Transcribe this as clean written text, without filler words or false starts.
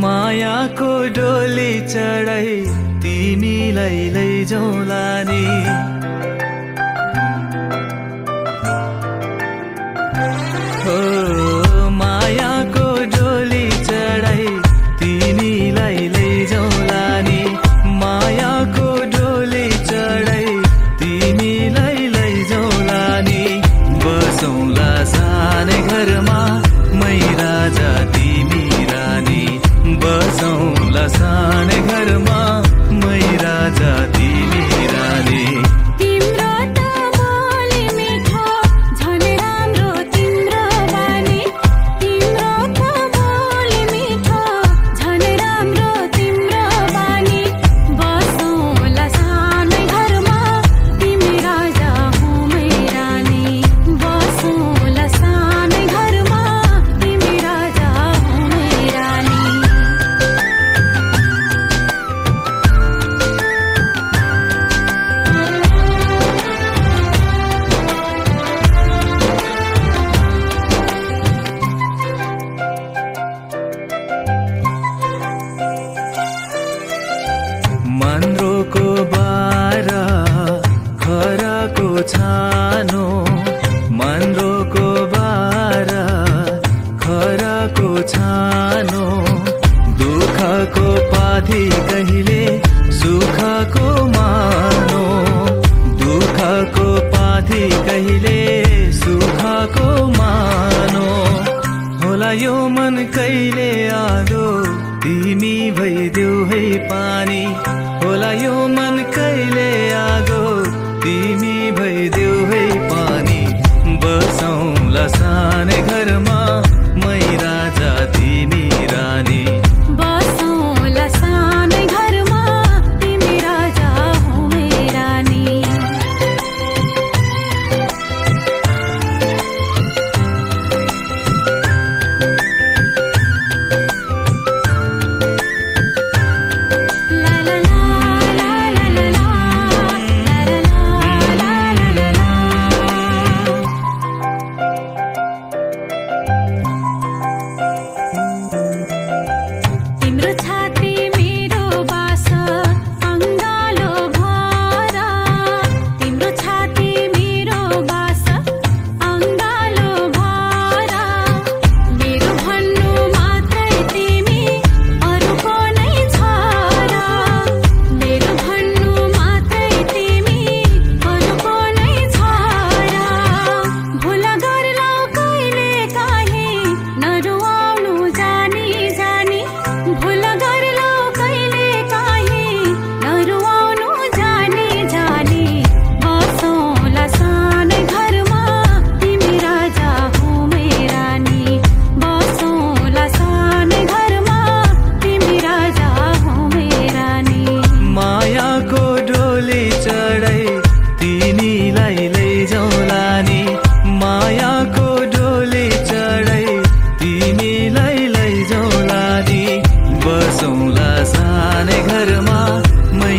मायाको डोली चढाई तिमीलाई लैजाउँला नि हो मायाको डोली चढाई तिमीलाई लैजाउँला नि मायाको डोली चढाई तिमीलाई लैजाउँला नि बसौँला सानै घरमा मै राजा तिमी रानी बसौँला सानै घरमा मै राजा तिमी रानी तिम्रो त बोली मिठो झन् राम्रो तिम्रो बानी तिम्रो त बोली मिठो झन् राम्रो तिम्रो बानी बसौँला सानै घरमा तिमी राजा हो मै रानी बसौँला सानै घरमा तिमी राजा हो मै रानी मन्द्रोको बारा खराको छानो मन्द्रोको बारा खराको छानो दुःखको पाथी कहिले सुखको मानो दुःखको पाथी कहिले सुखको मानो होला यो मन कहिले आदो तिमी भइदेऊ है पानी होला यो मन कहिले आगो तिमी भइदेऊ है पानी बसौँला सानै घरमा मै राजा तिमी रानी बसौँला सानै घरमा तिमी राजा हो मै रानी तिम्रो छाती मेरो बास अङ्गालो भर तिम्रो छाती मेरो बास अङ्गालो भर मेरो भन्नु मात्रै तिमी अरूको नै छ र मेरो भन्नु मात्रै तिमी अरूको नै छ र भुल गर्लौ कहिले काहीँ नरुवाउनु जानी जानी भुल गर्लौ कहिले काहीँ नरुवाउनु जानी जानी बसौँला सानै घरमा तिमी राजा हो मै रानी बसौँला सानै घरमा तिमी राजा हो मै रानी मायाको डोली चढाई तिमीलाई लैजाउँला नि मायाको डोली चढाई तिमीलाई लैजाउँला नि बसौँला सानै घरमा मै